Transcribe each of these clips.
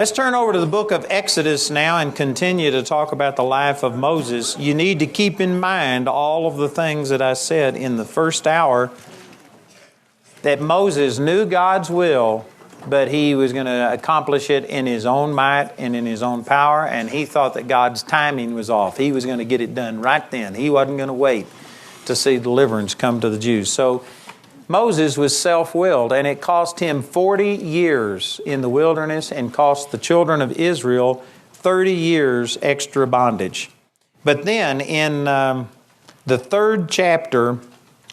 Let's turn over to the book of Exodus now and continue to talk about the life of Moses. You need to keep in mind all of the things that I said in the first hour, that Moses knew God's will, but he was going to accomplish it in his own might and in his own power, and he thought that God's timing was off. He was going to get it done right then. He wasn't going to wait to see deliverance come to the Jews. So Moses was self-willed, and it cost him 40 years in the wilderness and cost the children of Israel 30 years extra bondage. But then in the third chapter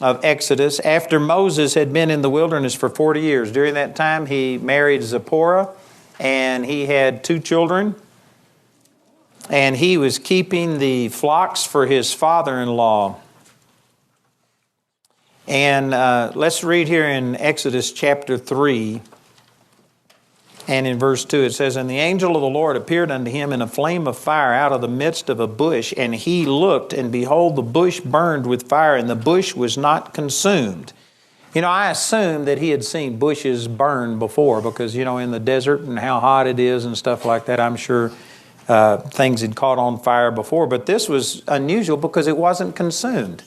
of Exodus, after Moses had been in the wilderness for 40 years, during that time he married Zipporah, and he had 2 children, and he was keeping the flocks for his father-in-law. And let's read here in Exodus chapter 3 and in verse 2 it says, "And the angel of the Lord appeared unto him in a flame of fire out of the midst of a bush, and he looked, and behold, the bush burned with fire, and the bush was not consumed." You know, I assume that he had seen bushes burn before because, you know, in the desert and how hot it is and stuff like that, I'm sure things had caught on fire before. But this was unusual because it wasn't consumed.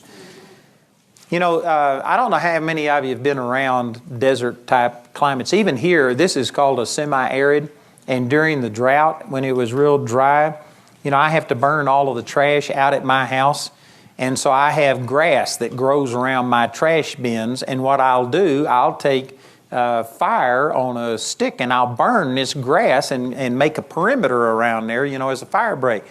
You know, I don't know how many of you have been around desert-type climates. Even here, this is called a semi-arid, and during the drought, when it was real dry, you know, I have to burn all of the trash out at my house, and so I have grass that grows around my trash bins, and what I'll do, I'll take fire on a stick, and I'll burn this grass and make a perimeter around there, you know, as a fire break.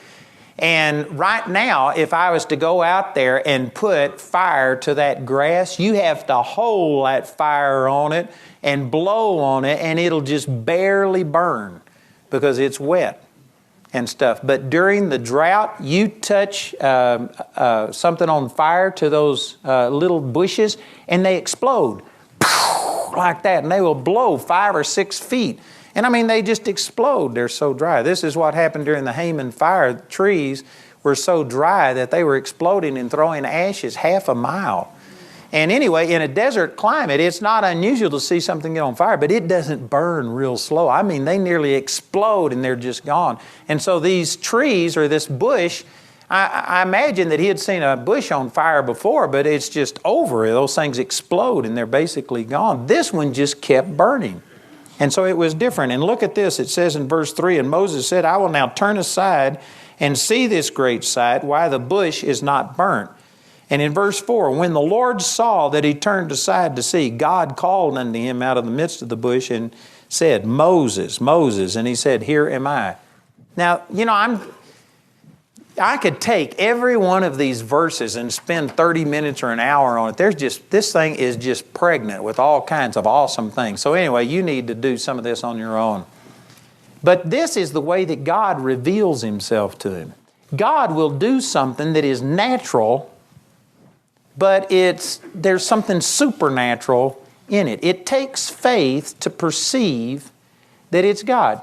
And right now, if I was to go out there and put fire to that grass, you have to hold that fire on it and blow on it, and it'll just barely burn because it's wet and stuff. But during the drought, you touch something on fire to those little bushes, and they explode like that, and they will blow 5 or 6 feet. And I mean, they just explode. They're so dry. This is what happened during the Haman fire. The trees were so dry that they were exploding and throwing ashes half a mile. And anyway, in a desert climate, it's not unusual to see something get on fire, but it doesn't burn real slow. I mean, they nearly explode and they're just gone. And so these trees or this bush, I imagine that he had seen a bush on fire before, but it's just over. Those things explode and they're basically gone. This one just kept burning. And so it was different. And look at this. It says in verse 3, "And Moses said, I will now turn aside and see this great sight, why the bush is not burnt." And in verse 4, "When the Lord saw that he turned aside to see, God called unto him out of the midst of the bush and said, Moses, Moses. And he said, Here am I." Now, you know, I could take every one of these verses and spend 30 minutes or an hour on it. This thing is just pregnant with all kinds of awesome things. So anyway, you need to do some of this on your own. But this is the way that God reveals himself to him. God will do something that is natural, but there's something supernatural in it. It takes faith to perceive that it's God.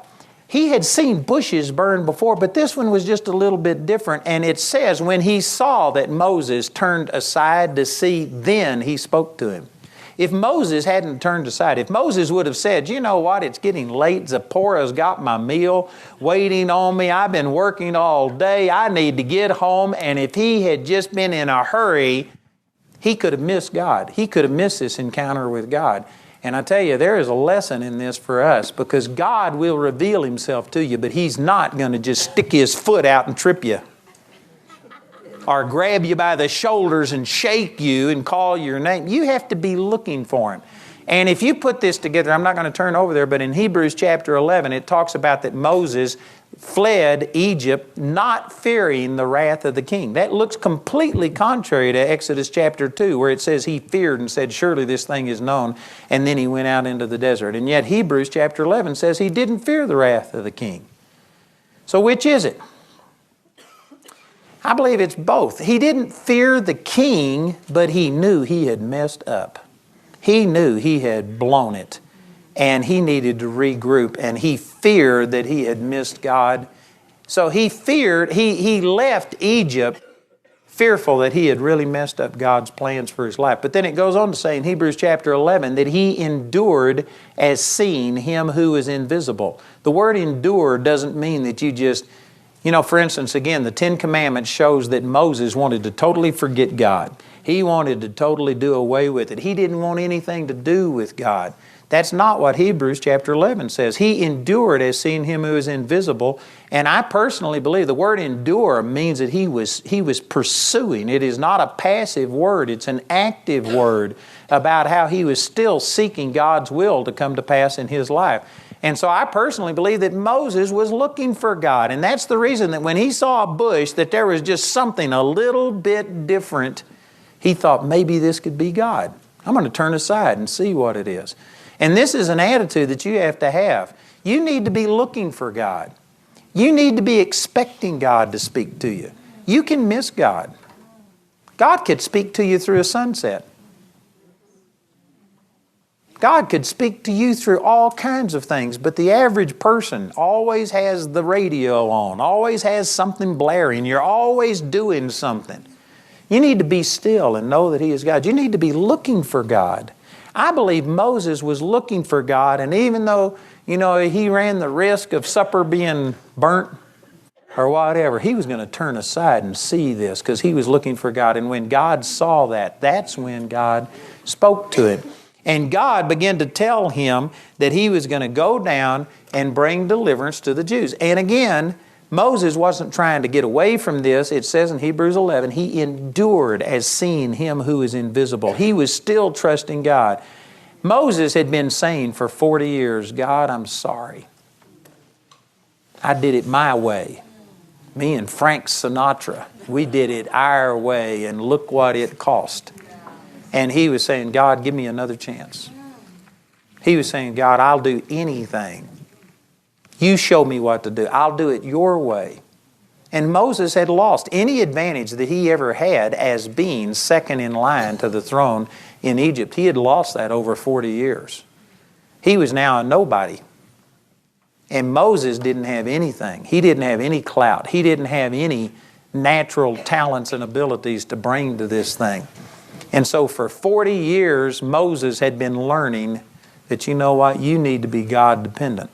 He had seen bushes burn before, but this one was just a little bit different. And it says, when he saw that Moses turned aside to see, then he spoke to him. If Moses hadn't turned aside, if Moses would have said, "You know what, it's getting late, Zipporah's got my meal waiting on me, I've been working all day, I need to get home," and if he had just been in a hurry, he could have missed God. He could have missed this encounter with God. And I tell you, there is a lesson in this for us, because God will reveal himself to you, but he's not going to just stick his foot out and trip you or grab you by the shoulders and shake you and call your name. You have to be looking for him. And if you put this together, I'm not going to turn over there, but in Hebrews chapter 11, it talks about that Moses fled Egypt not fearing the wrath of the king. That looks completely contrary to Exodus chapter 2, where it says he feared and said, "Surely this thing is known," and then he went out into the desert. And yet Hebrews chapter 11 says he didn't fear the wrath of the king. So which is it? I believe it's both. He didn't fear the king, but he knew he had messed up. He knew he had blown it, and he needed to regroup, and he feared that he had missed God. So he feared, he left Egypt fearful that he had really messed up God's plans for his life. But then it goes on to say in Hebrews chapter 11 that he endured as seeing him who is invisible. The word endure doesn't mean that you just, for instance, again, the Ten Commandments shows that Moses wanted to totally forget God. He wanted to totally do away with it. He didn't want anything to do with God. That's not what Hebrews chapter 11 says. He endured as seeing him who is invisible. And I personally believe the word endure means that he was pursuing. It is not a passive word. It's an active word about how he was still seeking God's will to come to pass in his life. And so I personally believe that Moses was looking for God. And that's the reason that when he saw a bush, that there was just something a little bit different. He thought maybe this could be God. I'm going to turn aside and see what it is. And this is an attitude that you have to have. You need to be looking for God. You need to be expecting God to speak to you. You can miss God. God could speak to you through a sunset. God could speak to you through all kinds of things, but the average person always has the radio on, always has something blaring. You're always doing something. You need to be still and know that He is God. You need to be looking for God. I believe Moses was looking for God, and even though, he ran the risk of supper being burnt or whatever, he was going to turn aside and see this because he was looking for God. And when God saw that, that's when God spoke to him. And God began to tell him that He was going to go down and bring deliverance to the Jews. And again, Moses wasn't trying to get away from this. It says in Hebrews 11, he endured as seeing Him who is invisible. He was still trusting God. Moses had been saying for 40 years, God, I'm sorry. I did it my way. Me and Frank Sinatra, we did it our way, and look what it cost. And he was saying, God, give me another chance. He was saying, God, I'll do anything. You show me what to do. I'll do it your way. And Moses had lost any advantage that he ever had as being second in line to the throne in Egypt. He had lost that over 40 years. He was now a nobody. And Moses didn't have anything. He didn't have any clout. He didn't have any natural talents and abilities to bring to this thing. And so for 40 years, Moses had been learning that, you know what, you need to be God dependent.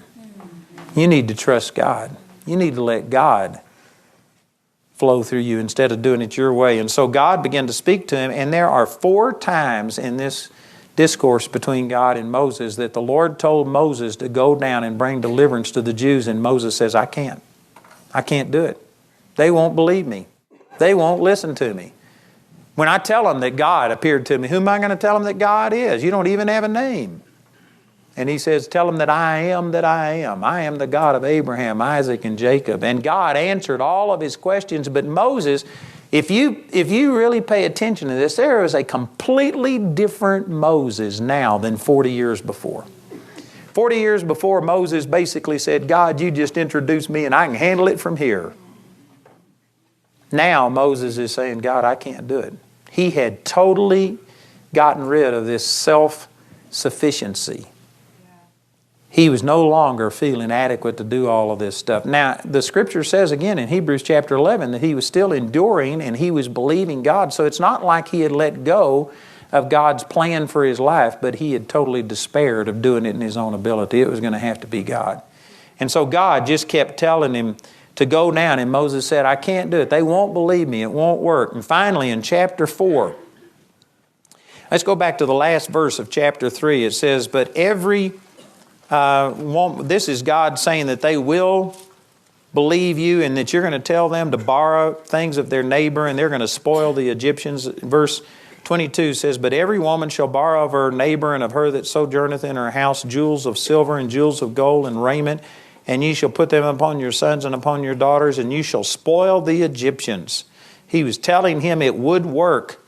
You need to trust God. You need to let God flow through you instead of doing it your way. And so God began to speak to him, and there are 4 times in this discourse between God and Moses that the Lord told Moses to go down and bring deliverance to the Jews, and Moses says, I can't. I can't do it. They won't believe me. They won't listen to me. When I tell them that God appeared to me, who am I going to tell them that God is? You don't even have a name. And he says, tell them that I am that I am. I am the God of Abraham, Isaac, and Jacob. And God answered all of his questions. But Moses, if you really pay attention to this, there is a completely different Moses now than 40 years before. 40 years before, Moses basically said, God, you just introduced me and I can handle it from here. Now Moses is saying, God, I can't do it. He had totally gotten rid of this self-sufficiency. He was no longer feeling adequate to do all of this stuff. Now, the Scripture says again in Hebrews chapter 11 that he was still enduring and he was believing God. So it's not like he had let go of God's plan for his life, but he had totally despaired of doing it in his own ability. It was going to have to be God. And so God just kept telling him to go down, and Moses said, I can't do it. They won't believe me. It won't work. And finally, in chapter 4, let's go back to the last verse of chapter 3. It says, but every this is God saying that they will believe you and that you're going to tell them to borrow things of their neighbor and they're going to spoil the Egyptians. Verse 22 says, but every woman shall borrow of her neighbor and of her that sojourneth in her house jewels of silver and jewels of gold and raiment, and ye shall put them upon your sons and upon your daughters, and you shall spoil the Egyptians. He was telling him it would work.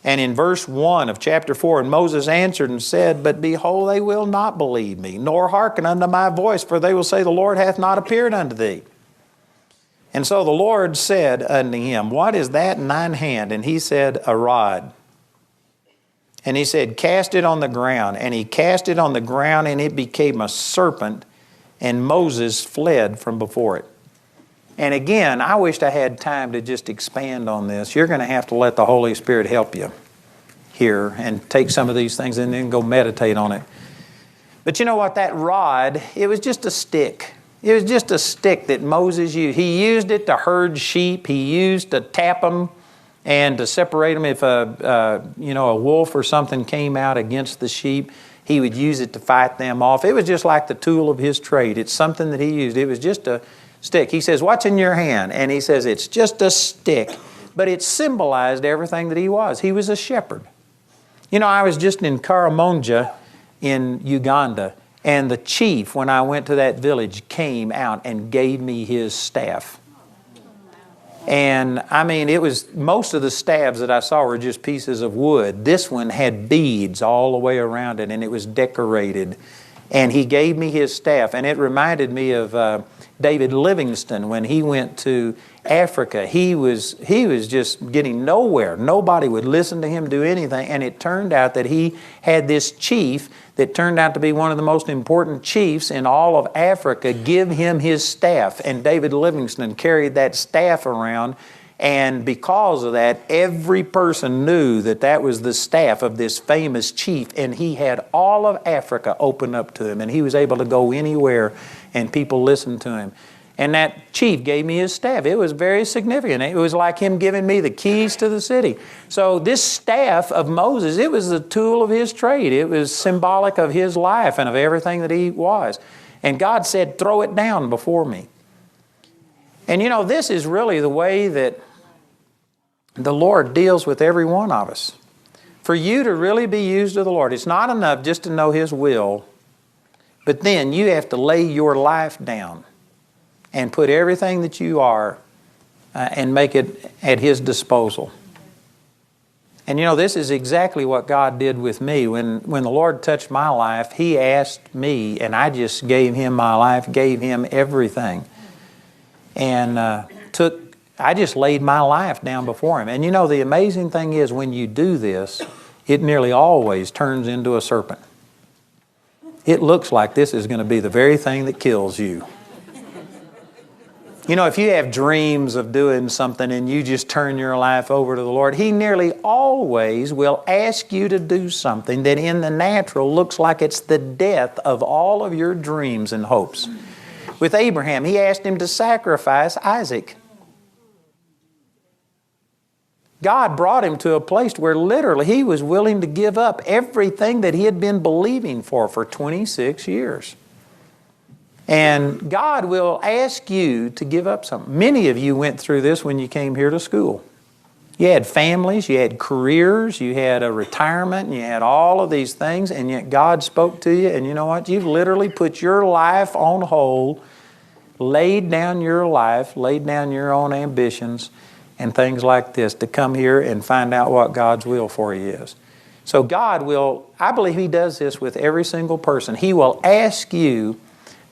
And in verse 1 of chapter 4, and Moses answered and said, but behold, they will not believe me, nor hearken unto my voice, for they will say, the Lord hath not appeared unto thee. And so the Lord said unto him, what is that in thine hand? And he said, a rod. And he said, cast it on the ground. And he cast it on the ground, and it became a serpent, and Moses fled from before it. And again, I wished I had time to just expand on this. You're going to have to let the Holy Spirit help you here and take some of these things and then go meditate on it. But you know what? That rod, it was just a stick. It was just a stick that Moses used. He used it to herd sheep. He used to tap them and to separate them. If a wolf or something came out against the sheep, he would use it to fight them off. It was just like the tool of his trade. It's something that he used. It was just a stick. He says, "What's in your hand?" And he says, "It's just a stick." But it symbolized everything that he was. He was a shepherd. You know, I was just in Karamoja in Uganda, and the chief, when I went to that village, came out and gave me his staff. And I mean, it was, most of the staves that I saw were just pieces of wood. This one had beads all the way around it, and it was decorated. And he gave me his staff, and it reminded me of David Livingstone when he went to Africa. He was just getting nowhere. Nobody would listen to him do anything, and it turned out that he had this chief that turned out to be one of the most important chiefs in all of Africa give him his staff, and David Livingstone carried that staff around, and because of that, every person knew that that was the staff of this famous chief, and he had all of Africa open up to him, and he was able to go anywhere, and people listened to him. And that chief gave me his staff. It was very significant. It was like him giving me the keys to the city. So this staff of Moses, it was the tool of his trade. It was symbolic of his life and of everything that he was. And God said, "Throw it down before me." And you know, this is really the way that the Lord deals with every one of us. For you to really be used of the Lord, it's not enough just to know His will, but then you have to lay your life down and put everything that you are and make it at His disposal. And you know, this is exactly what God did with me. When the Lord touched my life, He asked me, and I just gave Him my life, gave Him everything. And I just laid my life down before Him. And you know, the amazing thing is when you do this, it nearly always turns into a serpent. It looks like this is going to be the very thing that kills you. You know, if you have dreams of doing something and you just turn your life over to the Lord, He nearly always will ask you to do something that in the natural looks like it's the death of all of your dreams and hopes. With Abraham, He asked him to sacrifice Isaac. God brought him to a place where literally he was willing to give up everything that he had been believing for 26 years. And God will ask you to give up something. Many of you went through this when you came here to school. You had families, you had careers, you had a retirement, and you had all of these things, and yet God spoke to you, and you know what? You've literally put your life on hold, laid down your life, laid down your own ambitions, and things like this to come here and find out what God's will for you is. So God will, I believe He does this with every single person. He will ask you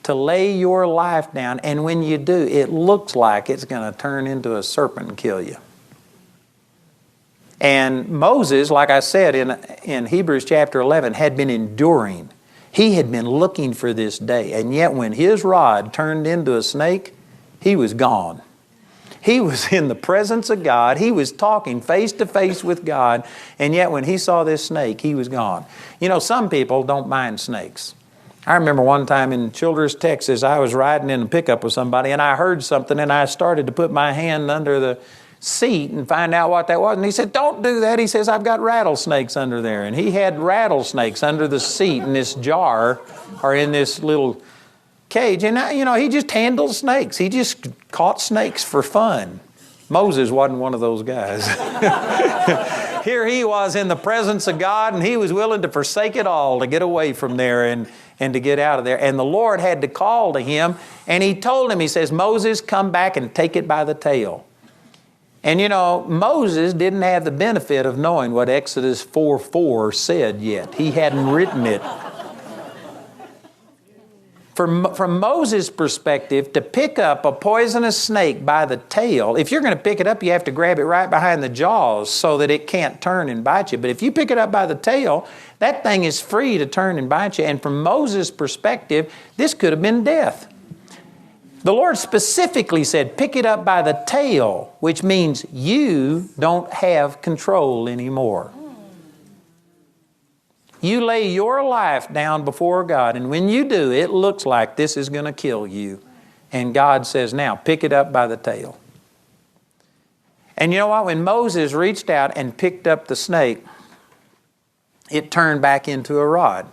to lay your life down, and when you do, it looks like it's going to turn into a serpent and kill you. And Moses, like I said in Hebrews chapter 11, had been enduring. He had been looking for this day, and yet when his rod turned into a snake, he was gone. He was in the presence of God. He was talking face to face with God. And yet when he saw this snake, he was gone. You know, some people don't mind snakes. I remember one time in Childress, Texas, I was riding in a pickup with somebody and I heard something and I started to put my hand under the seat and find out what that was. And he said, "Don't do that." He says, "I've got rattlesnakes under there." And he had rattlesnakes under the seat in this jar or in this little cage. And, you know, he just handled snakes. He just caught snakes for fun. Moses wasn't one of those guys. Here he was in the presence of God, and he was willing to forsake it all to get away from there and to get out of there. And the Lord had to call to him, and He told him, He says, "Moses, come back and take it by the tail." And you know, Moses didn't have the benefit of knowing what Exodus 4:4 said yet. He hadn't written it. From Moses' perspective, to pick up a poisonous snake by the tail, if you're going to pick it up, you have to grab it right behind the jaws so that it can't turn and bite you. But if you pick it up by the tail, that thing is free to turn and bite you. And from Moses' perspective, this could have been death. The Lord specifically said, pick it up by the tail, which means you don't have control anymore. You lay your life down before God, and when you do, it looks like this is going to kill you. And God says, now pick it up by the tail. And you know what? When Moses reached out and picked up the snake, it turned back into a rod.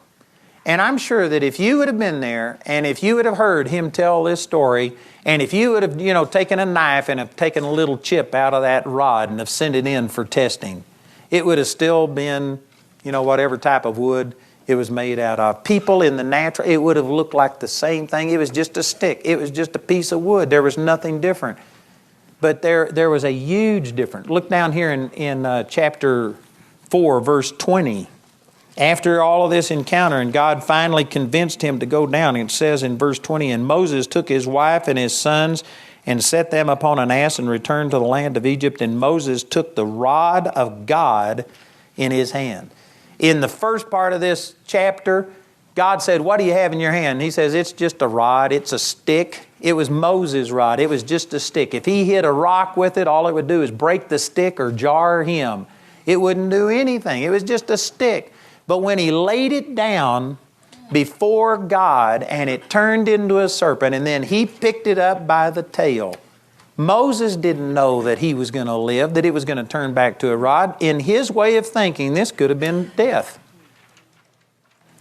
And I'm sure that if you would have been there, and if you would have heard him tell this story, and if you would have, taken a knife and have taken a little chip out of that rod and have sent it in for testing, it would have still been, whatever type of wood it was made out of. People in the natural, it would have looked like the same thing. It was just a stick. It was just a piece of wood. There was nothing different. But there was a huge difference. Look down here in chapter 4, verse 20. After all of this encounter, and God finally convinced him to go down, it says in verse 20, and Moses took his wife and his sons and set them upon an ass and returned to the land of Egypt. And Moses took the rod of God in his hand. In the first part of this chapter, God said, what do you have in your hand? And he says, it's just a rod. It's a stick. It was Moses' rod. It was just a stick. If he hit a rock with it, all it would do is break the stick or jar him. It wouldn't do anything. It was just a stick. But when he laid it down before God and it turned into a serpent, and then he picked it up by the tail, Moses didn't know that he was going to live, that it was going to turn back to a rod. In his way of thinking, this could have been death.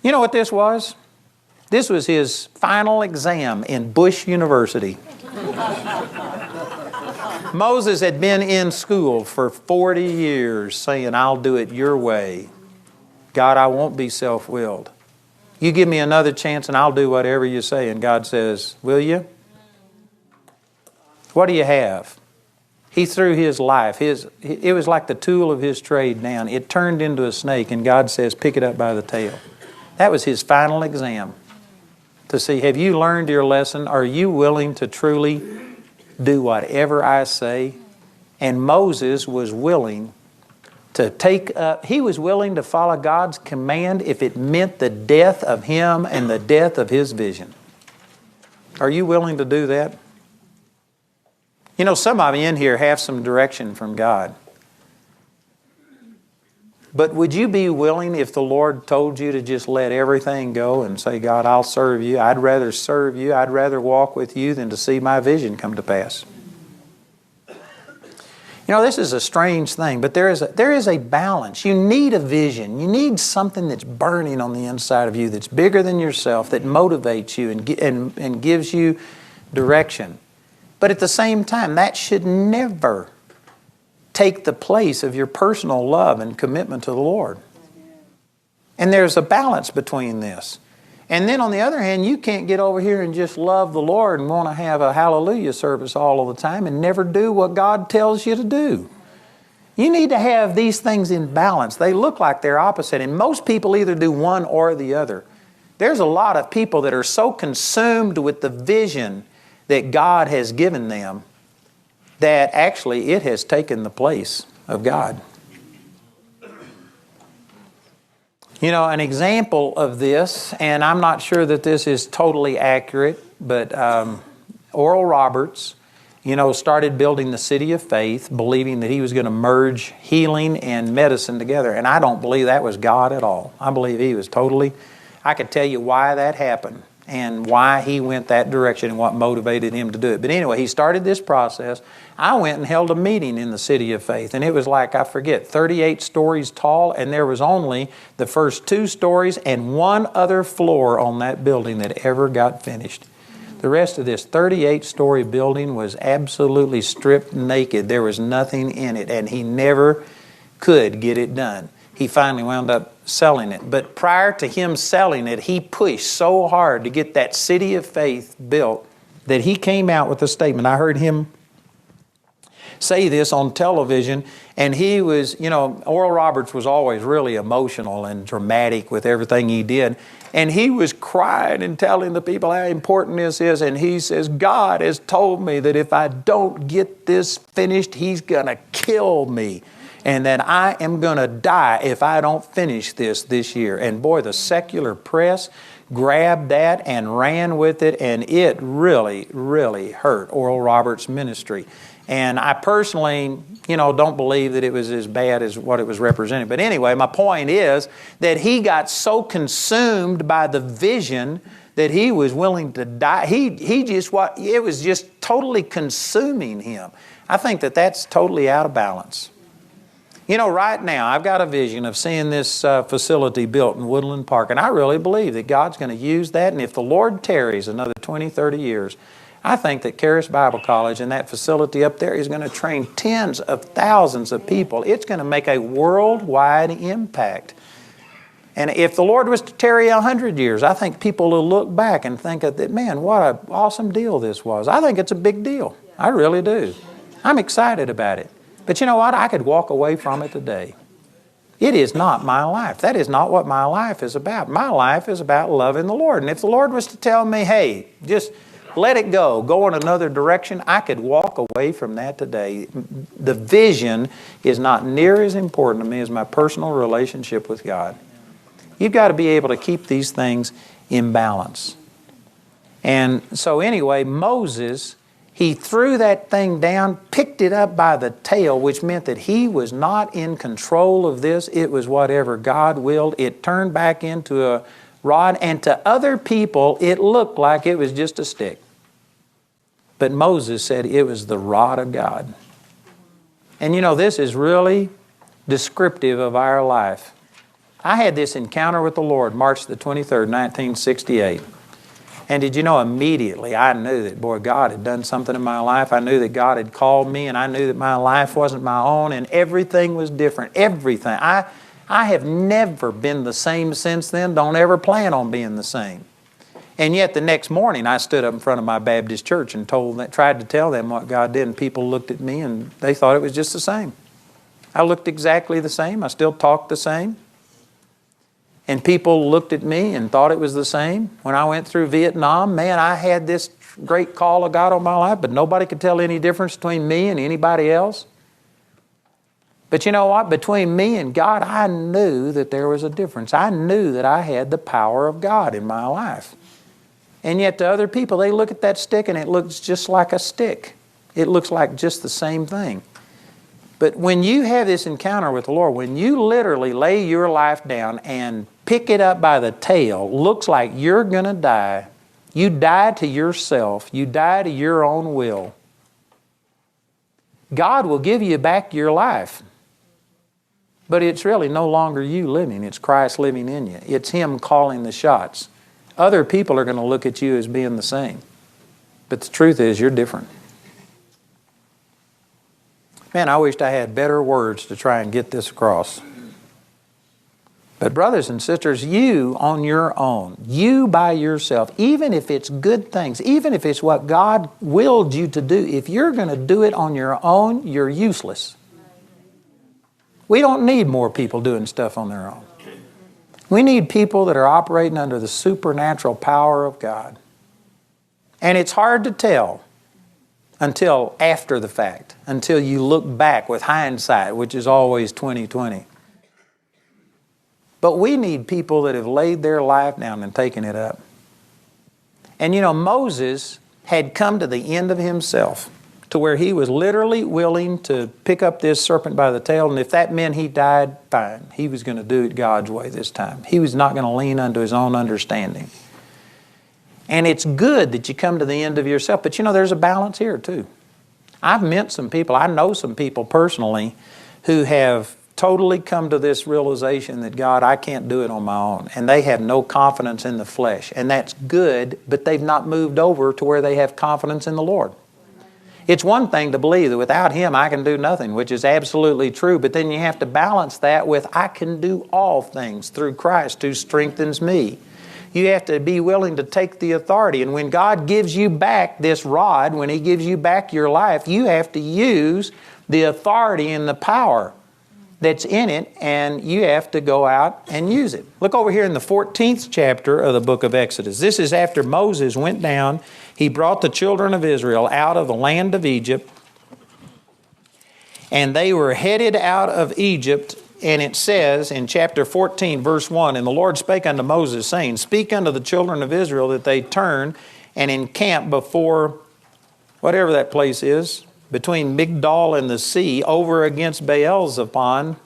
You know what this was? This was his final exam in Bush University. Moses had been in school for 40 years saying, I'll do it your way. God, I won't be self-willed. You give me another chance and I'll do whatever you say. And God says, will you? What do you have? He threw his life. It was like the tool of his trade down. It turned into a snake, and God says, pick it up by the tail. That was his final exam to see, have you learned your lesson? Are you willing to truly do whatever I say? And Moses was willing to he was willing to follow God's command if it meant the death of him and the death of his vision. Are you willing to do that? Some of you in here have some direction from God. But would you be willing, if the Lord told you to just let everything go and say, God, I'll serve you. I'd rather serve you. I'd rather walk with you than to see my vision come to pass. This is a strange thing, but there is a balance. You need a vision. You need something that's burning on the inside of you, that's bigger than yourself, that motivates you and gives you direction. But at the same time, that should never take the place of your personal love and commitment to the Lord. And there's a balance between this. And then on the other hand, you can't get over here and just love the Lord and want to have a hallelujah service all of the time and never do what God tells you to do. You need to have these things in balance. They look like they're opposite, and most people either do one or the other. There's a lot of people that are so consumed with the vision that God has given them that actually it has taken the place of God. An example of this, and I'm not sure that this is totally accurate, but Oral Roberts, started building the City of Faith, believing that he was going to merge healing and medicine together. And I don't believe that was God at all. I believe he was I could tell you why that happened and why he went that direction and what motivated him to do it. But anyway, he started this process. I went and held a meeting in the City of Faith, and it was like, 38 stories tall, and there was only the first 2 stories and one other floor on that building that ever got finished. The rest of this 38-story building was absolutely stripped naked. There was nothing in it, and he never could get it done. He finally wound up selling it. But prior to him selling it, he pushed so hard to get that City of Faith built that he came out with a statement. I heard him say this on television, and he was, Oral Roberts was always really emotional and dramatic with everything he did. And he was crying and telling the people how important this is. And he says, God has told me that if I don't get this finished, he's going to kill me. and that I am going to die if I don't finish this year. And boy, the secular press grabbed that and ran with it, and it really, really hurt Oral Roberts' ministry. And I personally, don't believe that it was as bad as what it was representing. But anyway, my point is that he got so consumed by the vision that he was willing to die. It was just totally consuming him. I think that that's totally out of balance. Right now, I've got a vision of seeing this facility built in Woodland Park, and I really believe that God's going to use that. And if the Lord tarries another 20, 30 years, I think that Charis Bible College and that facility up there is going to train tens of thousands of people. It's going to make a worldwide impact. And if the Lord was to tarry 100 years, I think people will look back and think that, man, what an awesome deal this was. I think it's a big deal. I really do. I'm excited about it. But you know what? I could walk away from it today. It is not my life. That is not what my life is about. My life is about loving the Lord. And if the Lord was to tell me, hey, just let it go in another direction, I could walk away from that today. The vision is not near as important to me as my personal relationship with God. You've got to be able to keep these things in balance. And so anyway, Moses, he threw that thing down, picked it up by the tail, which meant that he was not in control of this. It was whatever God willed. It turned back into a rod, and to other people, it looked like it was just a stick. But Moses said it was the rod of God. And this is really descriptive of our life. I had this encounter with the Lord March the 23rd, 1968. And did you know, immediately I knew that, boy, God had done something in my life. I knew that God had called me, and I knew that my life wasn't my own, and everything was different. Everything. I have never been the same since then. Don't ever plan on being the same. And yet the next morning I stood up in front of my Baptist church and tried to tell them what God did, and people looked at me and they thought it was just the same. I looked exactly the same. I still talked the same. And people looked at me and thought it was the same. When I went through Vietnam, man, I had this great call of God on my life, but nobody could tell any difference between me and anybody else. But you know what? Between me and God, I knew that there was a difference. I knew that I had the power of God in my life. And yet to other people, they look at that stick and it looks just like a stick. It looks like just the same thing. But when you have this encounter with the Lord, when you literally lay your life down and pick it up by the tail, looks like you're going to die. You die to yourself. You die to your own will. God will give you back your life. But it's really no longer you living. It's Christ living in you. It's Him calling the shots. Other people are going to look at you as being the same. But the truth is, you're different. Man, I wished I had better words to try and get this across. But brothers and sisters, you on your own, you by yourself, even if it's good things, even if it's what God willed you to do, if you're going to do it on your own, you're useless. We don't need more people doing stuff on their own. We need people that are operating under the supernatural power of God. And it's hard to tell until after the fact, until you look back with hindsight, which is always 20/20. But we need people that have laid their life down and taken it up. And Moses had come to the end of himself, to where he was literally willing to pick up this serpent by the tail, and if that meant he died, fine. He was going to do it God's way this time. He was not going to lean unto his own understanding. And it's good that you come to the end of yourself, but there's a balance here too. I've met some people, I know some people personally who have totally come to this realization that, God, I can't do it on my own. And they have no confidence in the flesh. And that's good, but they've not moved over to where they have confidence in the Lord. It's one thing to believe that without Him I can do nothing, which is absolutely true, but then you have to balance that with I can do all things through Christ who strengthens me. You have to be willing to take the authority, and when God gives you back this rod, when He gives you back your life, you have to use the authority and the power that's in it, and you have to go out and use it. Look over here in the 14th chapter of the book of Exodus. This is after Moses went down. He brought the children of Israel out of the land of Egypt. And they were headed out of Egypt. And it says in chapter 14, verse 1, And the Lord spake unto Moses, saying, Speak unto the children of Israel that they turn and encamp before whatever that place is, between Migdol and the sea, over against Baal-zephon.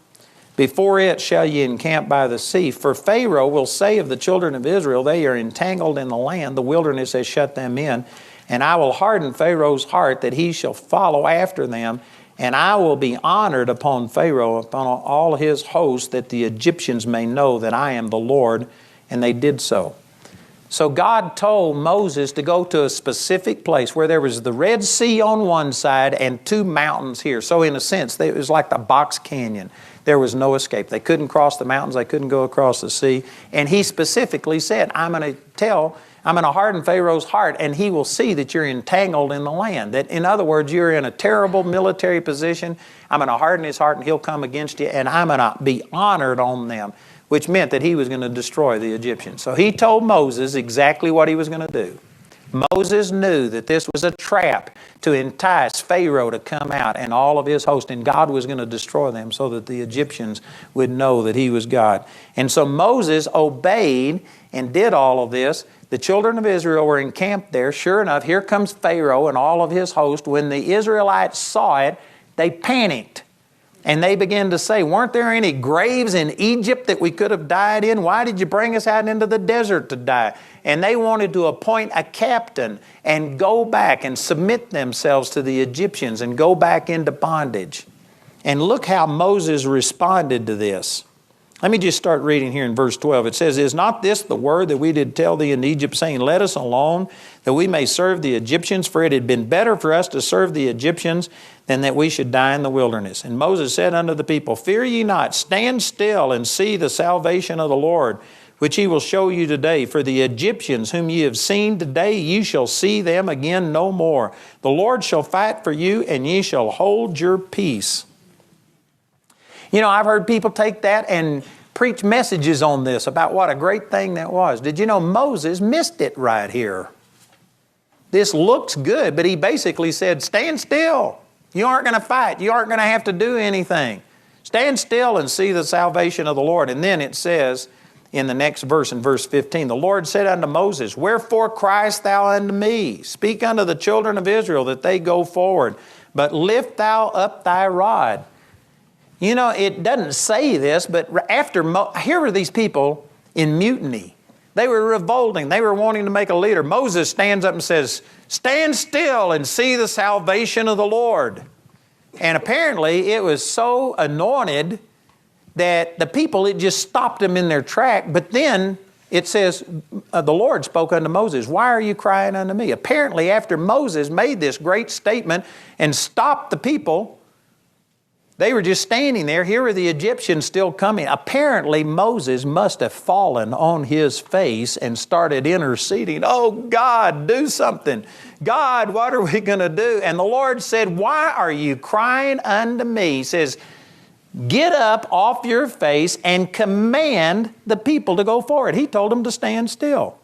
Before it shall ye encamp by the sea. For Pharaoh will say of the children of Israel, They are entangled in the land, the wilderness has shut them in. And I will harden Pharaoh's heart, that he shall follow after them. And I will be honored upon Pharaoh, upon all his hosts, that the Egyptians may know that I am the Lord. And they did so. So God told Moses to go to a specific place where there was the Red Sea on one side and two mountains here. So in a sense, it was like the box canyon. There was no escape. They couldn't cross the mountains. They couldn't go across the sea. And he specifically said, I'm going to harden Pharaoh's heart, and he will see that you're entangled in the land. That, in other words, you're in a terrible military position. I'm going to harden his heart, and he'll come against you, and I'm going to be honored on them, which meant that he was going to destroy the Egyptians. So he told Moses exactly what he was going to do. Moses knew that this was a trap to entice Pharaoh to come out and all of his host, and God was going to destroy them so that the Egyptians would know that he was God. And so Moses obeyed and did all of this. The children of Israel were encamped there. Sure enough, here comes Pharaoh and all of his host. When the Israelites saw it, they panicked. And they began to say, weren't there any graves in Egypt that we could have died in? Why did you bring us out into the desert to die? And they wanted to appoint a captain and go back and submit themselves to the Egyptians and go back into bondage. And look how Moses responded to this. Let me just start reading here in verse 12. It says, Is not this the word that we did tell thee in Egypt, saying, Let us alone, that we may serve the Egyptians? For it had been better for us to serve the Egyptians than that we should die in the wilderness. And Moses said unto the people, Fear ye not, stand still and see the salvation of the Lord, which he will show you today. For the Egyptians whom ye have seen today, ye shall see them again no more. The Lord shall fight for you, and ye shall hold your peace. You know, I've heard people take that and preach messages on this about what a great thing that was. Did you know Moses missed it right here? This looks good, but he basically said, stand still. You aren't going to fight. You aren't going to have to do anything. Stand still and see the salvation of the Lord. And then it says in the next verse, in verse 15, The Lord said unto Moses, Wherefore criest thou unto me? Speak unto the children of Israel that they go forward, but lift thou up thy rod. You know, it doesn't say this, but here were these people in mutiny. They were revolting. They were wanting to make a leader. Moses stands up and says, Stand still and see the salvation of the Lord. And apparently it was so anointed that the people, it just stopped them in their track. But then it says, the Lord spoke unto Moses, Why are you crying unto me? Apparently after Moses made this great statement and stopped the people, they were just standing there. Here were the Egyptians still coming. Apparently, Moses must have fallen on his face and started interceding. Oh, God, do something. God, what are we going to do? And the Lord said, Why are you crying unto me? He says, Get up off your face and command the people to go forward. He told them to stand still.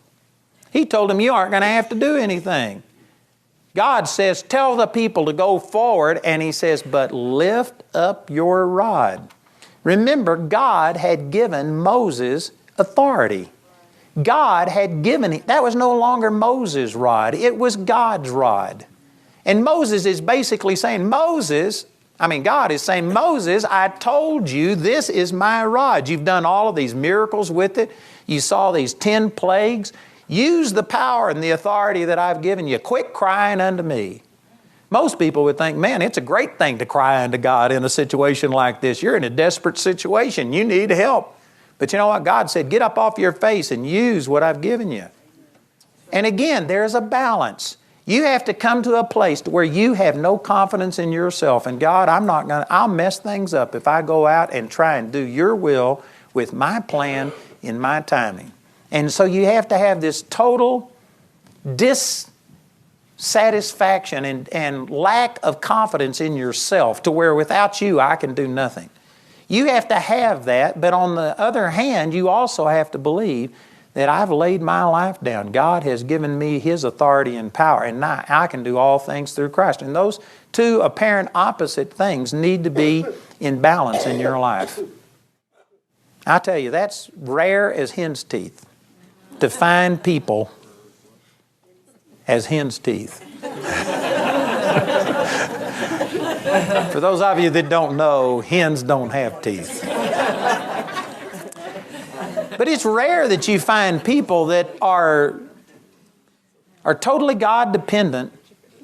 He told them, You aren't going to have to do anything. God says, tell the people to go forward, and He says, but lift up your rod. Remember, God had given Moses authority. God had given him, that was no longer Moses' rod, it was God's rod. And Moses is basically saying, God is saying, Moses, I told you this is my rod. You've done all of these miracles with it. You saw these 10 plagues. Use the power and the authority that I've given you. Quit crying unto me. Most people would think, man, it's a great thing to cry unto God in a situation like this. You're in a desperate situation. You need help. But you know what? God said, get up off your face and use what I've given you. And again, there's a balance. You have to come to a place where you have no confidence in yourself. And God, I'll mess things up if I go out and try and do your will with my plan in my timing. And so you have to have this total dissatisfaction and lack of confidence in yourself to where without you, I can do nothing. You have to have that, but on the other hand, you also have to believe that I've laid my life down. God has given me His authority and power, and now I can do all things through Christ. And those two apparent opposite things need to be in balance in your life. I tell you, that's rare as hen's teeth to find people as hen's teeth. For those of you that don't know, hens don't have teeth. But it's rare that you find people that are totally God dependent,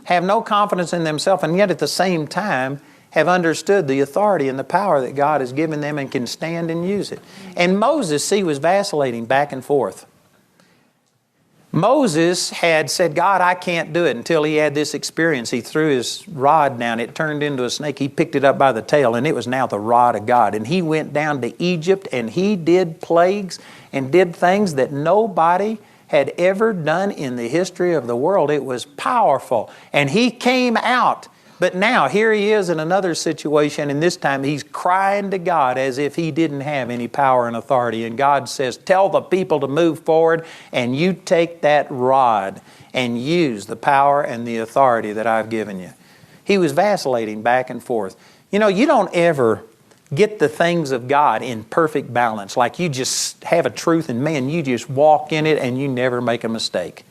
have no confidence in themselves, and yet at the same time have understood the authority and the power that God has given them and can stand and use it. And Moses, see, was vacillating back and forth. Moses had said, God, I can't do it, until he had this experience. He threw his rod down. It turned into a snake. He picked it up by the tail, and it was now the rod of God. And he went down to Egypt, and he did plagues and did things that nobody had ever done in the history of the world. It was powerful. And he came out. But now, here he is in another situation, and this time he's crying to God as if he didn't have any power and authority. And God says, tell the people to move forward, and you take that rod and use the power and the authority that I've given you. He was vacillating back and forth. You know, you don't ever get the things of God in perfect balance. Like you just have a truth, and man, you just walk in it and you never make a mistake.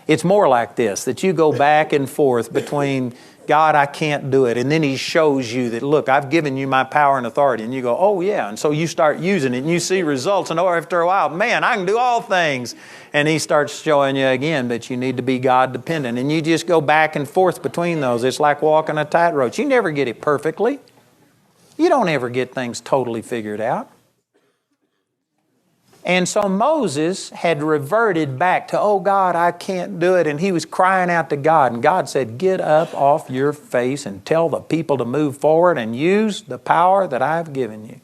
It's more like this, that you go back and forth between, God, I can't do it. And then He shows you that, look, I've given you my power and authority. And you go, oh yeah. And so you start using it and you see results. And after a while, man, I can do all things. And He starts showing you again that you need to be God dependent. And you just go back and forth between those. It's like walking a tightrope. You never get it perfectly. You don't ever get things totally figured out. And so Moses had reverted back to, oh God, I can't do it. And he was crying out to God. And God said, get up off your face and tell the people to move forward and use the power that I've given you.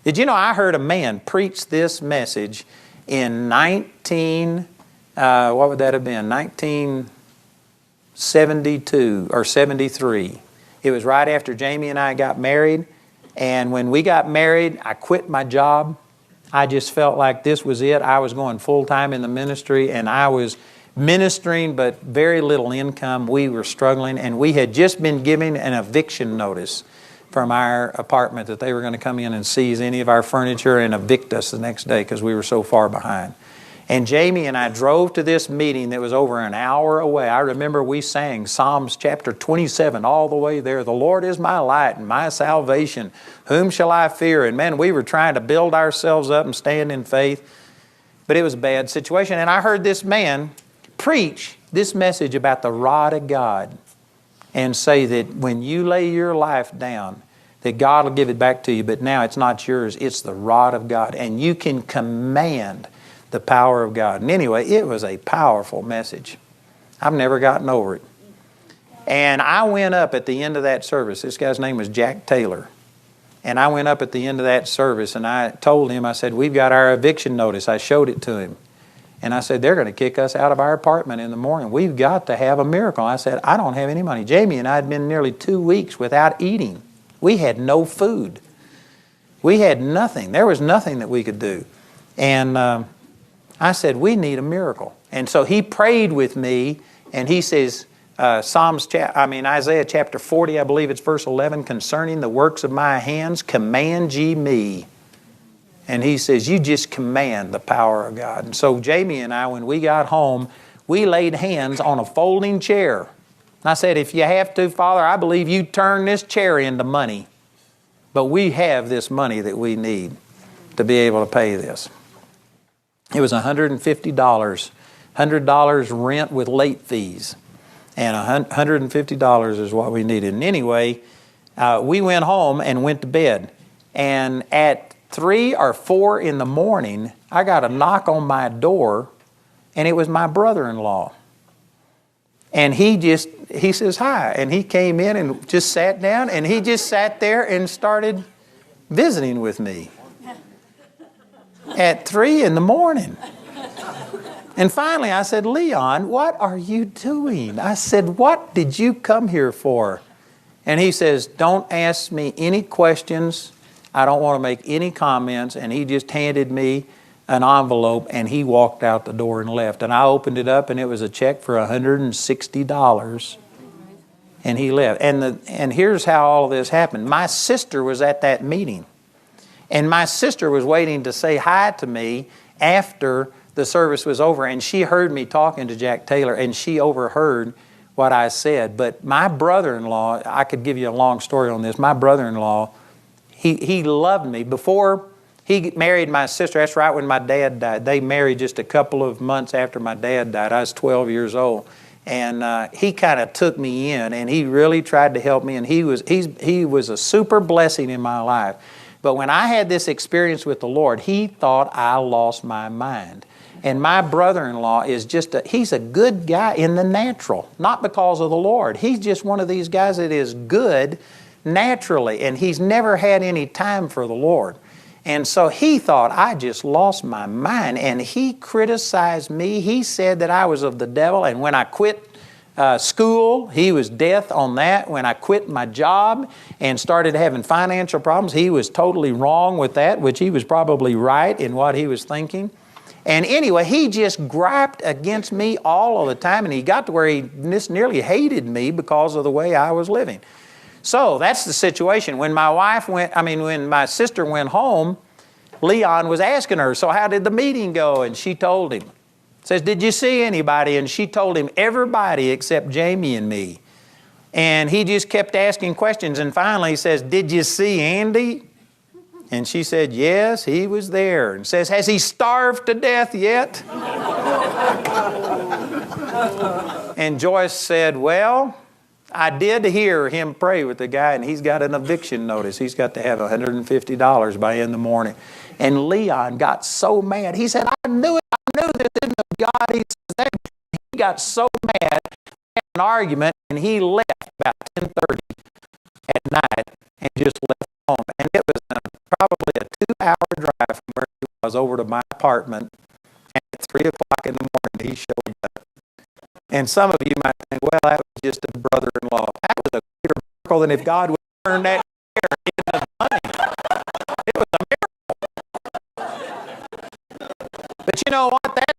Did you know I heard a man preach this message in 1972 or 73. It was right after Jamie and I got married. And when we got married, I quit my job. I just felt like this was it. I was going full-time in the ministry, and I was ministering but very little income. We were struggling, and we had just been given an eviction notice from our apartment that they were going to come in and seize any of our furniture and evict us the next day because we were so far behind. And Jamie and I drove to this meeting that was over an hour away. I remember we sang Psalms chapter 27 all the way there. The Lord is my light and my salvation. Whom shall I fear? And man, we were trying to build ourselves up and stand in faith. But it was a bad situation. And I heard this man preach this message about the rod of God and say that when you lay your life down, that God will give it back to you. But now it's not yours. It's the rod of God. And you can command the power of God. And anyway, it was a powerful message. I've never gotten over it. And I went up at the end of that service. This guy's name was Jack Taylor. And I went up at the end of that service and I told him, I said, we've got our eviction notice. I showed it to him. And I said, they're going to kick us out of our apartment in the morning. We've got to have a miracle. I said, I don't have any money. Jamie and I had been nearly 2 weeks without eating. We had no food. We had nothing. There was nothing that we could do. And I said, we need a miracle. And so he prayed with me, and he says, Isaiah chapter 40, I believe it's verse 11, concerning the works of my hands, command ye me. And he says, you just command the power of God. And so Jamie and I, when we got home, we laid hands on a folding chair. And I said, if you have to, Father, I believe you turn this chair into money. But we have this money that we need to be able to pay this. It was $150, $100 rent with late fees, and $150 is what we needed. And anyway, we went home and went to bed. And at 3 or 4 in the morning, I got a knock on my door, and it was my brother-in-law. And he says, hi. And he came in and just sat down, and he just sat there and started visiting with me. At 3 in the morning. And finally I said, Leon, what are you doing? I said, what did you come here for? And he says, don't ask me any questions. I don't want to make any comments. And he just handed me an envelope, and he walked out the door and left. And I opened it up, and it was a check for $160, and he left. And here's how all of this happened. My sister was at that meeting, and my sister was waiting to say hi to me after the service was over, and she heard me talking to Jack Taylor, and she overheard what I said. But my brother-in-law, I could give you a long story on this. My brother-in-law, he loved me. Before he married my sister, that's right when my dad died. They married just a couple of months after my dad died. I was 12 years old. And he kind of took me in, and he really tried to help me, and he was a super blessing in my life. But when I had this experience with the Lord, he thought I lost my mind. And my brother-in-law is he's a good guy in the natural, not because of the Lord. He's just one of these guys that is good naturally, and he's never had any time for the Lord. And so he thought I just lost my mind, and he criticized me. He said that I was of the devil, and when I quit school, he was death on that. When I quit my job and started having financial problems, he was totally wrong with that, which he was probably right in what he was thinking. And anyway, he just griped against me all of the time, and he got to where he just nearly hated me because of the way I was living. So that's the situation. When my sister went home, Leon was asking her, so how did the meeting go? And she told him. Says, did you see anybody? And she told him, everybody except Jamie and me. And he just kept asking questions, and finally he says, did you see Andy? And she said, yes, he was there. And says, has he starved to death yet? And Joyce said, well, I did hear him pray with the guy, and he's got an eviction notice. He's got to have $150 by in the morning. And Leon got so mad. He said, I knew this isn't of God. He says, he got so mad, had an argument, and he left about 10:30 at night and just left home. And it was probably a 2-hour drive from where he was over to my apartment. And at 3 o'clock in the morning, he showed up. And some of you might think, well, that was just a brother-in-law. That was a greater miracle than if God would turn that chair into money. It was a miracle. But you know what? That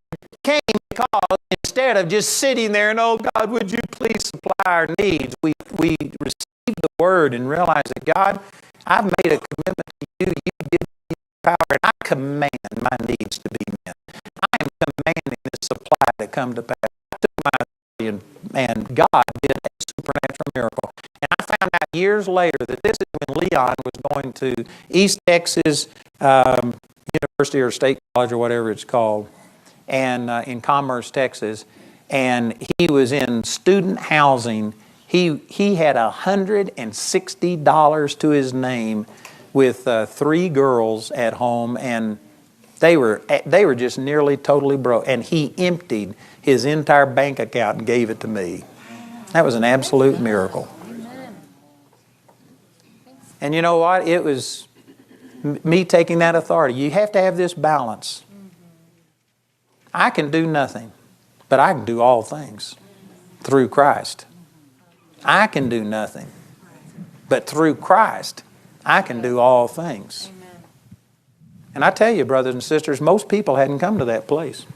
came because instead of just sitting there and, oh, God, would you please supply our needs, we received the word and realized that, God, I've made a commitment to you. You give me power, and I command my needs to be met. I am commanding this supply to come to pass. I took my authority, and God did a supernatural miracle. And I found out years later that this is when Leon was going to East Texas University or State College or whatever it's called, and in Commerce, Texas, and he was in student housing. He had $160 to his name with 3 girls at home, and they were just nearly totally broke. And he emptied his entire bank account and gave it to me. That was an absolute miracle. And you know what? It was me taking that authority. You have to have this balance. I can do nothing, but I can do all things through Christ. I can do nothing, but through Christ, I can do all things. Amen. And I tell you, brothers and sisters, most people hadn't come to that place.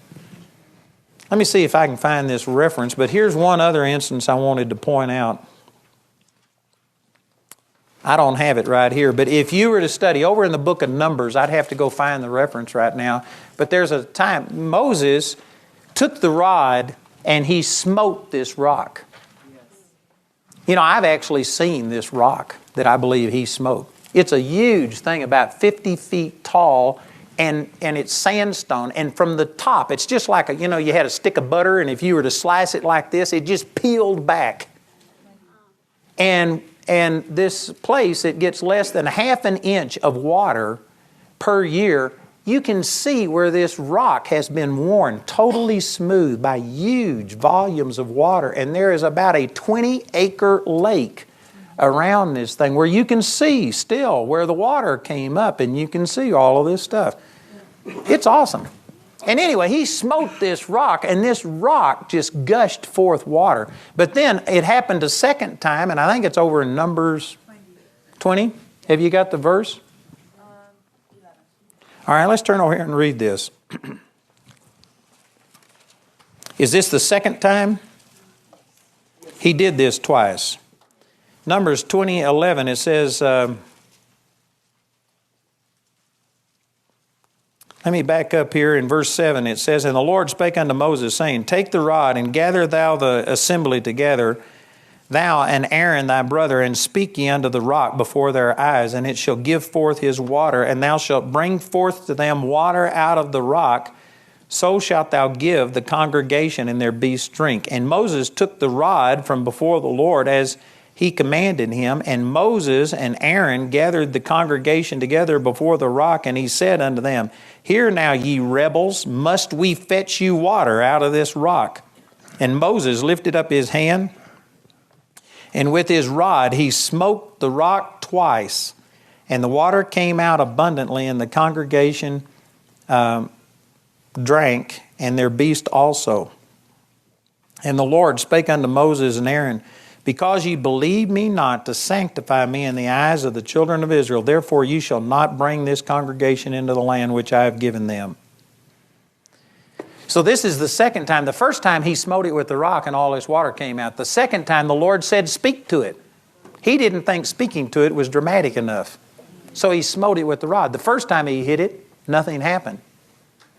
Let me see if I can find this reference, but here's one other instance I wanted to point out. I don't have it right here, but if you were to study over in the book of Numbers, I'd have to go find the reference right now, but there's a time Moses took the rod and he smote this rock. You know, I've actually seen this rock that I believe he smote. It's a huge thing, about 50 feet tall, and it's sandstone. And from the top, it's just like, you had a stick of butter, and if you were to slice it like this, it just peeled back. And this place, it gets less than half an inch of water per year. You can see where this rock has been worn totally smooth by huge volumes of water. And there is about a 20-acre lake around this thing where you can see still where the water came up, and you can see all of this stuff. It's awesome. And anyway, he smote this rock, and this rock just gushed forth water. But then it happened a second time, and I think it's over in Numbers 20. Have you got the verse? All right, let's turn over here and read this. Is this the second time? He did this twice. Numbers 20:11, it says, let me back up here in verse 7. It says, And the Lord spake unto Moses, saying, Take the rod, and gather thou the assembly together, thou and Aaron thy brother, and speak ye unto the rock before their eyes, and it shall give forth his water, and thou shalt bring forth to them water out of the rock. So shalt thou give the congregation and their beasts drink. And Moses took the rod from before the Lord as he commanded him. And Moses and Aaron gathered the congregation together before the rock, and he said unto them, Hear now, ye rebels, must we fetch you water out of this rock? And Moses lifted up his hand, and with his rod he smote the rock twice, and the water came out abundantly, and the congregation drank, and their beast also. And the Lord spake unto Moses and Aaron, Because ye believe me not to sanctify me in the eyes of the children of Israel, therefore ye shall not bring this congregation into the land which I have given them. So this is the second time. The first time he smote it with the rock and all this water came out. The second time the Lord said, Speak to it. He didn't think speaking to it was dramatic enough. So he smote it with the rod. The first time he hit it, nothing happened.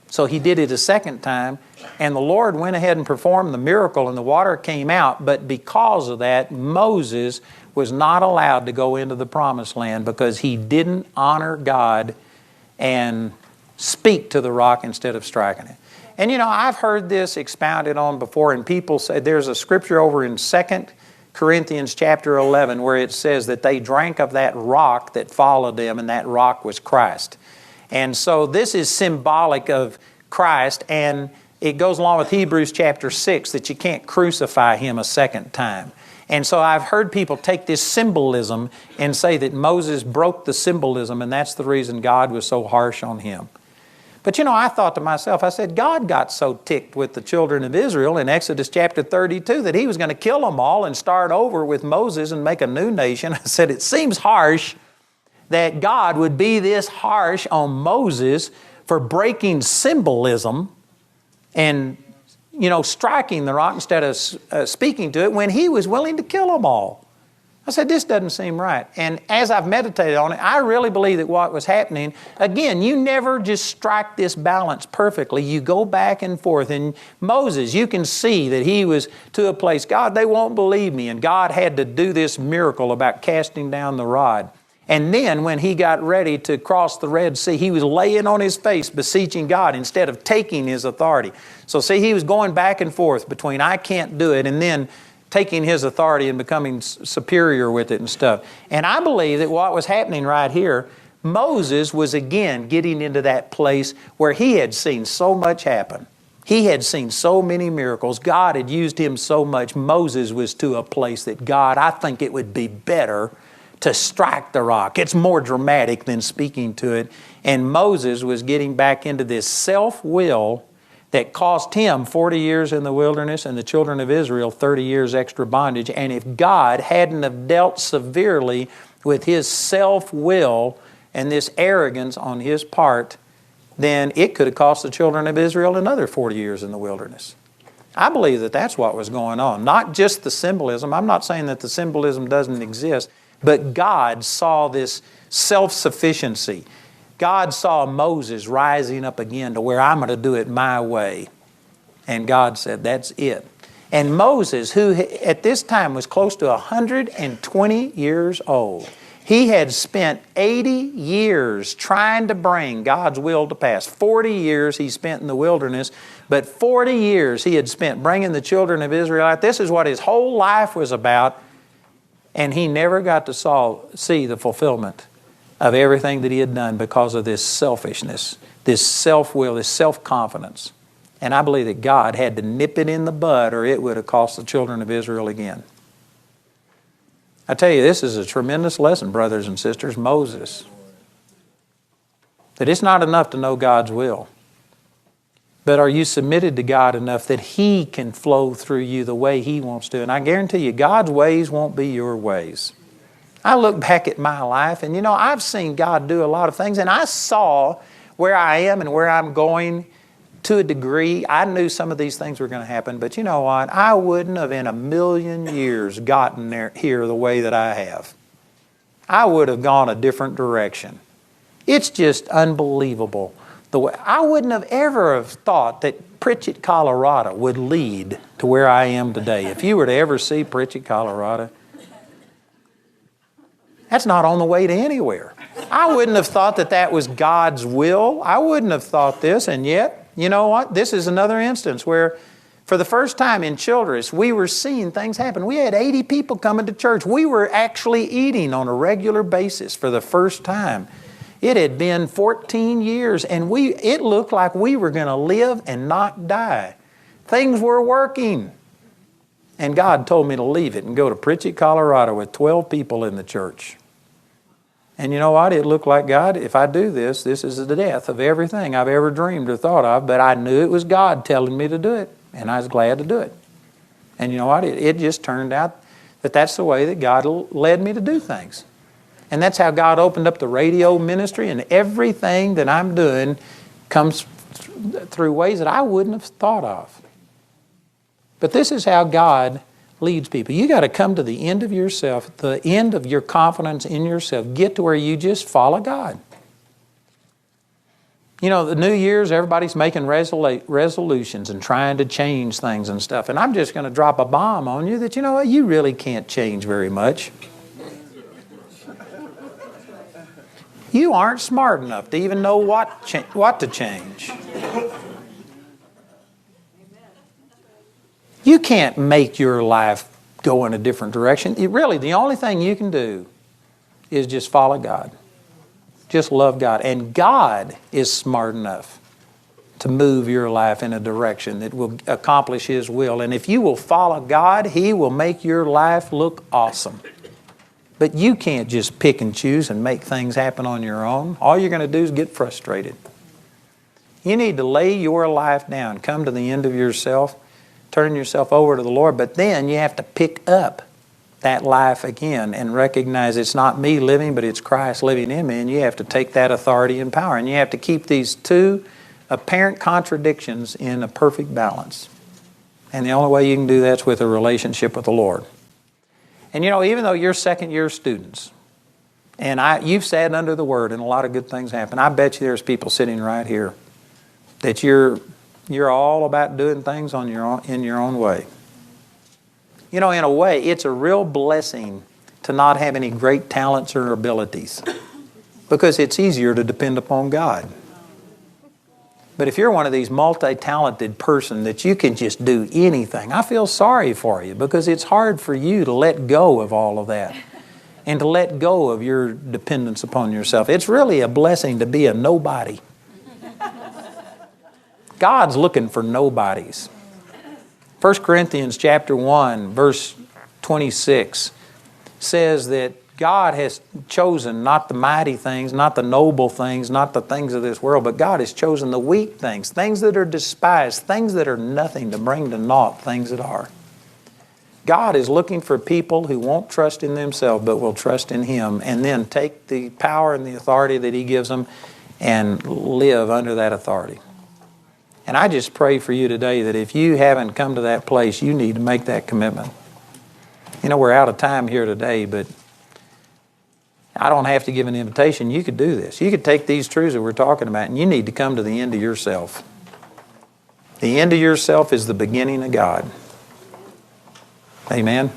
So he did it a second time, and the Lord went ahead and performed the miracle, and the water came out. But because of that, Moses was not allowed to go into the promised land because he didn't honor God and speak to the rock instead of striking it. And you know, I've heard this expounded on before, and people say there's a scripture over in 2 Corinthians chapter 11 where it says that they drank of that rock that followed them, and that rock was Christ. And so this is symbolic of Christ, and it goes along with Hebrews chapter 6 that you can't crucify Him a second time. And so I've heard people take this symbolism and say that Moses broke the symbolism, and that's the reason God was so harsh on him. But you know, I thought to myself, I said, God got so ticked with the children of Israel in Exodus chapter 32 that He was going to kill them all and start over with Moses and make a new nation. I said, it seems harsh that God would be this harsh on Moses for breaking symbolism and, you know, striking the rock instead of speaking to it when He was willing to kill them all. I said, this doesn't seem right. And as I've meditated on it, I really believe that what was happening, again, you never just strike this balance perfectly. You go back and forth. And Moses, you can see that he was to a place, God, they won't believe me. And God had to do this miracle about casting down the rod. And then when he got ready to cross the Red Sea, he was laying on his face beseeching God instead of taking His authority. So see, he was going back and forth between I can't do it and then taking His authority and becoming superior with it and stuff. And I believe that what was happening right here, Moses was again getting into that place where he had seen so much happen. He had seen so many miracles. God had used him so much. Moses was to a place that God, I think it would be better to strike the rock. It's more dramatic than speaking to it. And Moses was getting back into this self-will that cost him 40 years in the wilderness and the children of Israel 30 years extra bondage. And if God hadn't have dealt severely with his self-will and this arrogance on his part, then it could have cost the children of Israel another 40 years in the wilderness. I believe that that's what was going on. Not just the symbolism. I'm not saying that the symbolism doesn't exist, but God saw this self-sufficiency. God saw Moses rising up again to where I'm going to do it my way. And God said, that's it. And Moses, who at this time was close to 120 years old, he had spent 80 years trying to bring God's will to pass. 40 years he spent in the wilderness, but 40 years he had spent bringing the children of Israel out. This is what his whole life was about, and he never got to see the fulfillment of everything that he had done because of this selfishness, this self-will, this self-confidence. And I believe that God had to nip it in the bud or it would have cost the children of Israel again. I tell you, this is a tremendous lesson, brothers and sisters. Moses. That it's not enough to know God's will. But are you submitted to God enough that He can flow through you the way He wants to? And I guarantee you, God's ways won't be your ways. I look back at my life and, you know, I've seen God do a lot of things. And I saw where I am and where I'm going, to a degree, I knew some of these things were going to happen, but you know what? I wouldn't have in a million years gotten here the way that I have. I would have gone a different direction. It's just unbelievable. I wouldn't have ever have thought that Pritchett, Colorado would lead to where I am today. If you were to ever see Pritchett, Colorado, that's not on the way to anywhere. I wouldn't have thought that that was God's will. I wouldn't have thought this, and yet, you know what? This is another instance where for the first time in Childress, we were seeing things happen. We had 80 people coming to church. We were actually eating on a regular basis for the first time. It had been 14 years, and it looked like we were going to live and not die. Things were working. And God told me to leave it and go to Pritchett, Colorado with 12 people in the church. And you know what? It looked like, God, if I do this, this is the death of everything I've ever dreamed or thought of, but I knew it was God telling me to do it, and I was glad to do it. And you know what? It just turned out that that's the way that God led me to do things. And that's how God opened up the radio ministry, and everything that I'm doing comes through ways that I wouldn't have thought of. But this is how God leads people. You got to come to the end of yourself, the end of your confidence in yourself. Get to where you just follow God. You know, the New Year's, everybody's making resolutions and trying to change things and stuff. And I'm just going to drop a bomb on you that, you know what, you really can't change very much. You aren't smart enough to even know what to change. You can't make your life go in a different direction. Really, the only thing you can do is just follow God. Just love God. And God is smart enough to move your life in a direction that will accomplish His will. And if you will follow God, He will make your life look awesome. But you can't just pick and choose and make things happen on your own. All you're going to do is get frustrated. You need to lay your life down, come to the end of yourself, turn yourself over to the Lord, but then you have to pick up that life again and recognize it's not me living, but it's Christ living in me, and you have to take that authority and power, and you have to keep these two apparent contradictions in a perfect balance. And the only way you can do that is with a relationship with the Lord. And you know, even though you're second-year students, and you've sat under the Word and a lot of good things happen, I bet you there's people sitting right here that you're all about doing things in your own way. You know, in a way, it's a real blessing to not have any great talents or abilities because it's easier to depend upon God. But if you're one of these multi-talented person that you can just do anything, I feel sorry for you because it's hard for you to let go of all of that and to let go of your dependence upon yourself. It's really a blessing to be a nobody. God's looking for nobodies. 1 Corinthians chapter 1, verse 26 says that God has chosen not the mighty things, not the noble things, not the things of this world, but God has chosen the weak things, things that are despised, things that are nothing, to bring to naught things that are. God is looking for people who won't trust in themselves but will trust in Him, and then take the power and the authority that He gives them and live under that authority. And I just pray for you today that if you haven't come to that place, you need to make that commitment. You know, we're out of time here today, but I don't have to give an invitation. You could do this. You could take these truths that we're talking about, and you need to come to the end of yourself. The end of yourself is the beginning of God. Amen.